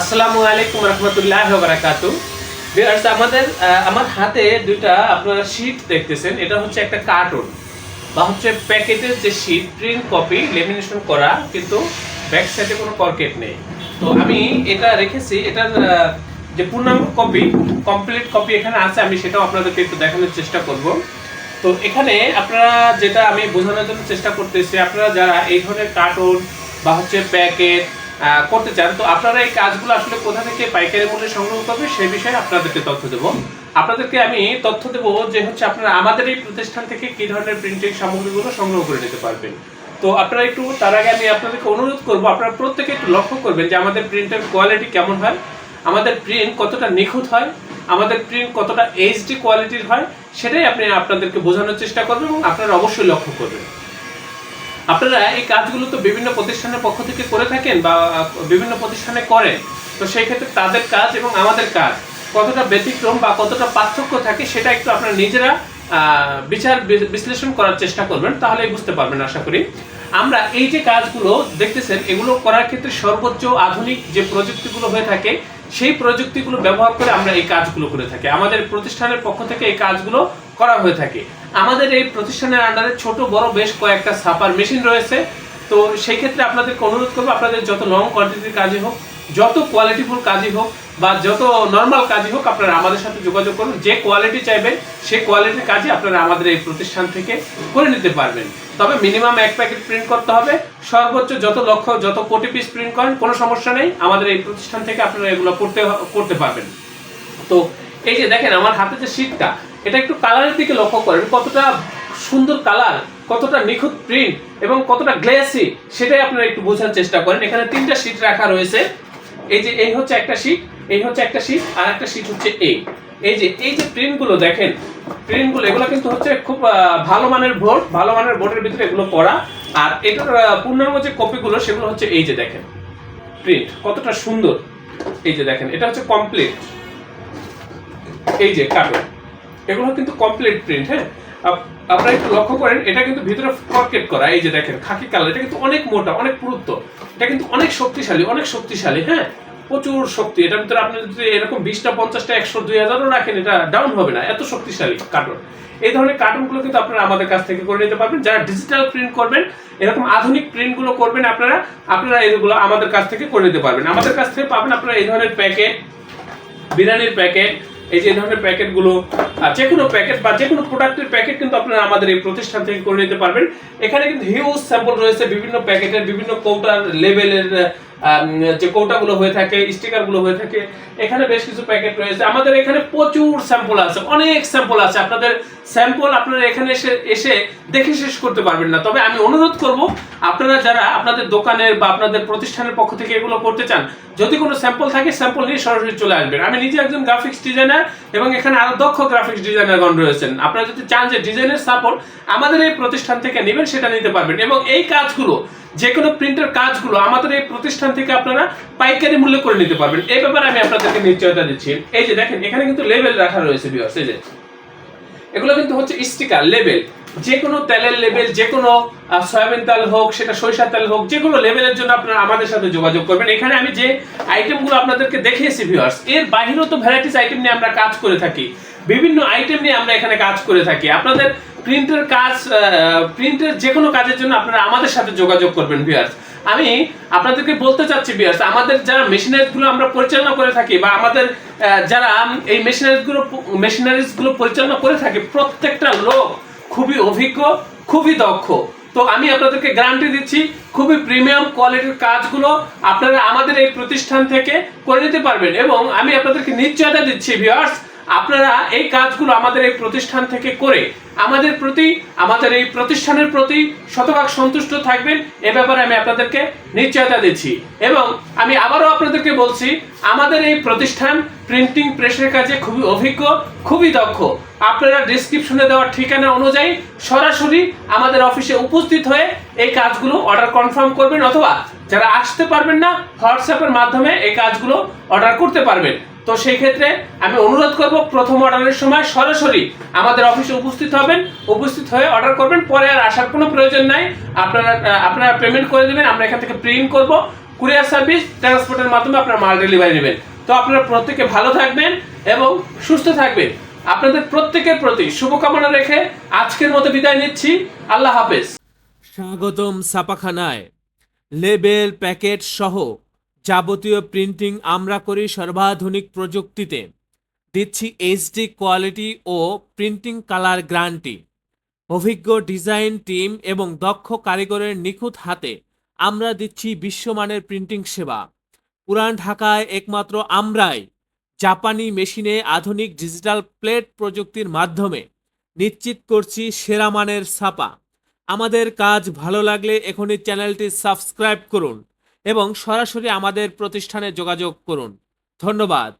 আসসালামু আলাইকুম রহমতুল্লাহ বারাকাতু। ভিউয়ার্স, আমার হাতে দুইটা আপনারা শীট দেখতেছেন। এটা হচ্ছে একটা কার্টুন বা হচ্ছে প্যাকেটের যে শীট, প্রিন্ট কপি, লেমিনেশন করা, কিন্তু ব্যাক সাইডে কোনো পকেট নেই। তো আমি এটা রেখেছি, এটার যে পূর্ণাঙ্গ কপি, কমপ্লিট কপি এখানে আছে। আমি সেটাও আপনাদেরকে একটু দেখানোর চেষ্টা করব। তো এখানে আপনারা যেটা আমি বোঝানোর জন্য চেষ্টা করতেছি, আপনারা যারা এই ধরনের কার্টুন বা হচ্ছে প্যাকেট করতে চান, তো আপনারা এই কাজগুলো আসলে কোথা থেকে পাইকারি মূল্যে সংগ্রহ করবে সেই বিষয়ে আপনাদেরকে তথ্য দেব। আপনাদেরকে আমি তথ্য দেব যে হচ্ছে আপনারা আমাদের এই প্রতিষ্ঠান থেকে কি ধরনের প্রিন্টিং সামগ্রীগুলো সংগ্রহ করে নিতে পারবেন। তো আপনারা একটু, তার আগে আমি আপনাদেরকে অনুরোধ করব, আপনারা প্রত্যেকে একটু লক্ষ্য করবেন যে আমাদের প্রিন্টের কোয়ালিটি কেমন হয়, আমাদের প্রিন্ট কতটা নিখুঁত হয়, আমাদের প্রিন্ট কতটা এইচডি কোয়ালিটির হয়, সেটাই আপনাদেরকে বোঝানোর চেষ্টা করবেন এবং আপনারা অবশ্যই লক্ষ্য করবেন। আপনারা এই কাজগুলো তো বিভিন্ন প্রতিষ্ঠানের পক্ষ থেকে করে থাকেন বা বিভিন্ন প্রতিষ্ঠানে করেন। তো সেই ক্ষেত্রে তাদের কাজ এবং আমাদের কাজ কতটা ব্যতিক্রম বা কতটা পার্থক্য থাকে সেটা একটু আপনারা নিজেরা বিচার বিশ্লেষণ করার চেষ্টা করবেন, তাহলেই বুঝতে পারবেন আশা করি। আমরা এই যে কাজগুলো দেখতেছেন, এগুলো করার ক্ষেত্রে সর্বোচ্চ আধুনিক যে প্রযুক্তিগুলো হয়ে থাকে, সেই প্রযুক্তিগুলো ব্যবহার করে আমরা এই কাজগুলো করে থাকি। আমাদের প্রতিষ্ঠানের পক্ষ থেকে এই কাজগুলো করা হয়ে থাকে। আমাদের এই প্রতিষ্ঠানের আন্ডারে ছোট বড় বেশ কয়েকটা ছাপার মেশিন রয়েছে। তো সেই ক্ষেত্রে আপনাদেরকে অনুরোধ করবো, আপনাদের যত লং কোয়ান্টিটির কাজই হোক, যত কোয়ালিটিফুল কাজই হোক বা যত নর্মাল কাজই হোক, আপনারা আমাদের সাথে যোগাযোগ করুন। যে কোয়ালিটি চাইবেন সেই কোয়ালিটির কাজই আপনারা আমাদের এই প্রতিষ্ঠান থেকে করে নিতে পারবেন। তবে মিনিমাম 1 প্যাকেট প্রিন্ট করতে হবে। সর্বোচ্চ যত কোটি পিস প্রিন্ট করেন কোনো সমস্যা নেই, আমাদের এই প্রতিষ্ঠান থেকে আপনারা এগুলো করতে পারবেন। তো এই যে দেখেন আমার হাতে যে শীটটা, এটা একটু কালারের দিকে লক্ষ্য করেন, কতটা সুন্দর কালার, কতটা নিখুঁত প্রিন্ট এবং কতটা গ্লেসি, সেটাই আপনারা একটু বোঝার চেষ্টা করেন। এখানে 3টা শীট রাখা রয়েছে। এই হচ্ছে একটা শীট, এই হচ্ছে একটা শীট, আর একটা শীট হচ্ছে এই যে প্রিন্টগুলো দেখেন, প্রিন্টগুলো এগুলো কিন্তু হচ্ছে খুব ভালো মানের বোর্ডের ভিতরে এগুলো করা। আর এটার পূর্ণাঙ্গ যে কপিগুলো সেগুলো হচ্ছে এই যে দেখেন প্রিন্ট কতটা সুন্দর। এই যে দেখেন, এটা হচ্ছে কমপ্লিট। এই যে কার্টুন, এগুলো কিন্তু কমপ্লিট প্রিন্ট। হ্যাঁ, আপনারা একটু লক্ষ্য করেন, এটা কিন্তু ভিতরে পকেট করা। এই যে দেখেন খাকি কালার, এটা কিন্তু অনেক মোটা, অনেক পুরুত্ব, এটা কিন্তু অনেক শক্তিশালী। হ্যাঁ, প্রচুর শক্তি। এটার ভিতরে আপনি যদি এরকম 20টা 50টা 100 2000ও রাখেন, এটা ডাউন হবে না, এত শক্তিশালী কার্টুন। এই ধরনের কার্টুনগুলো কিন্তু আপনারা আমাদের কাছ থেকে করে নিতে পারবেন। যারা ডিজিটাল প্রিন্ট করবেন, এরকম আধুনিক প্রিন্টগুলো করবেন, আপনারা এগুলো আমাদের কাছ থেকে করে নিতে পারবেন। আমাদের কাছ থেকে পাবেন আপনারা এই ধরনের প্যাকেট, বিরিয়ানির প্যাকেট, এই যে এই ধরনের প্যাকেটগুলো, যে কোনো প্যাকেট বা যে কোনো প্রোডাক্টের প্যাকেট কিন্তু আপনারা আমাদের এই প্রতিষ্ঠান থেকে করে নিতে পারবেন। এখানে কিন্তু হিউজ স্যাম্পল রয়েছে বিভিন্ন প্যাকেটের, বিভিন্ন কৌটার লেভেলের যে কৌটাগুলো হয়ে থাকে, স্টিকারগুলো হয়ে থাকে। এখানে বেশ কিছু প্যাকেট রয়েছে। আমাদের এখানে প্রচুর স্যাম্পল আছে, অনেক স্যাম্পল আছে। আপনাদের স্যাম্পল আপনারা এখানে এসে দেখে শেষ করতে পারবেন না। তবে আমি অনুরোধ করব, আপনারা যারা আপনাদের দোকানের বা আপনাদের প্রতিষ্ঠানের পক্ষ থেকে এগুলো করতে চান, যদি কোনো স্যাম্পল থাকে স্যাম্পল নিয়ে সরাসরি চলে আসবেন। আমি নিজে একজন গ্রাফিক্স ডিজাইনার এবং এখানে আরো দক্ষ গ্রাফিক্স ডিজাইনারগণ রয়েছেন। আপনারা যদি চান যে ডিজাইনের সাপোর্ট আমাদের এই প্রতিষ্ঠান থেকে নেবেন, সেটা নিতে পারবেন। এবং এই কাজগুলো, যে কোনো প্রিন্টের কাজগুলো আমাদের এই প্রতিষ্ঠান থেকে আপনারা পাইকারি মূল্যে করে নিতে পারবেন। এই ব্যাপারে আমি আপনাদেরকে নিশ্চয়তা দিচ্ছি। এই যে দেখেন, এখানে কিন্তু লেবেল রাখা রয়েছে ভিউয়ার্স। এই যে এগুলো কিন্তু হচ্ছে স্টিকার, লেবেল, যে কোনো তেলের লেবেল, যে কোনো সয়াবিন তেল হোক, সেটা সরিষার তেল হোক, যে কোনো লেবেলের জন্য আপনারা আমাদের সাথে যোগাযোগ করবেন। এখানে আমি যে আইটেমগুলো আপনাদেরকে দেখিয়েছি ভিউয়ার্স, এর বাইরেও তো ভ্যারাইটিস আইটেম নিয়ে আমরা কাজ করে থাকি। বিভিন্ন আইটেম নিয়ে আমরা এখানে কাজ করে থাকি। আপনাদের প্রিন্টের যে কোনো কাজের জন্য আপনারা আমাদের সাথে যোগাযোগ করবেন ভিউয়ার্স। আমি আপনাদেরকে বলতে চাচ্ছি ভিউয়ার্স, আমাদের যারা মেশিনারিজগুলো আমরা পরিচালনা করে থাকি বা আমাদের যারা এই মেশিনারিজগুলো পরিচালনা করে থাকে, প্রত্যেকটা লোক খুবই অভিজ্ঞ, খুবই দক্ষ। তো আমি আপনাদেরকে গ্যারান্টি দিচ্ছি, খুবই প্রিমিয়াম কোয়ালিটির কাজগুলো আপনারা আমাদের এই প্রতিষ্ঠান থেকে করে নিতে পারবেন। এবং আমি আপনাদেরকে নিশ্চয়তা দিচ্ছি ভিউয়ার্স, আপনারা এই কাজগুলো আমাদের এই প্রতিষ্ঠান থেকে করে আমাদের এই প্রতিষ্ঠানের প্রতি শতভাগ সন্তুষ্ট থাকবেন, এ ব্যাপারে আমি আপনাদেরকে নিশ্চয়তা দিচ্ছি। এবং আমি আবারও আপনাদেরকে বলছি, আমাদের এই প্রতিষ্ঠান প্রিন্টিং প্রেসের কাজে খুবই অভিজ্ঞ, খুবই দক্ষ। আপনারা ডেসক্রিপশনে দেওয়া ঠিকানা অনুযায়ী সরাসরি আমাদের অফিসে উপস্থিত হয়ে এই কাজগুলো অর্ডার কনফার্ম করবেন, অথবা যারা আসতে পারবেন না, হোয়াটসঅ্যাপের মাধ্যমে এই কাজগুলো অর্ডার করতে পারবেন। তো সেই ক্ষেত্রে আমি অনুরোধ করব, প্রথম অর্ডারের সময় সরাসরি আমাদের অফিসে উপস্থিত হয়ে অর্ডার করবেন। পরে আর আসার কোনো প্রয়োজন নাই। আপনারা পেমেন্ট করে দেবেন, আমরা এখান থেকে প্রিন্ট করব, কুরিয়ার সার্ভিস ট্রান্সপোর্টের মাধ্যমে আপনার মাল ডেলিভারি নেবেন। তো আপনারা প্রত্যেকে ভালো থাকবেন এবং সুস্থ থাকবেন। আপনাদের প্রত্যেকের প্রতি শুভকামনা রেখে আজকের মতো বিদায় নিচ্ছি। আল্লাহ হাফেজ। স্বাগতম ছাপাখানায়। লেবেল, প্যাকেট সহ যাবতীয় প্রিন্টিং আমরা করি সর্বাধুনিক প্রযুক্তিতে। দিচ্ছি এইচডি কোয়ালিটি ও প্রিন্টিং কালার গ্যারান্টি। অভিজ্ঞ ডিজাইন টিম এবং দক্ষ কারিগরের নিখুঁত হাতে আমরা দিচ্ছি বিশ্বমানের প্রিন্টিং সেবা। পুরান ঢাকায় একমাত্র আমরাই জাপানি মেশিনে আধুনিক ডিজিটাল প্লেট প্রযুক্তির মাধ্যমে নিশ্চিত করছি সেরা মানের ছাপা। আমাদের কাজ ভালো লাগলে এখনই চ্যানেলটি সাবস্ক্রাইব করুন এবং সরাসরি আমাদের প্রতিষ্ঠানে যোগাযোগ করুন। ধন্যবাদ।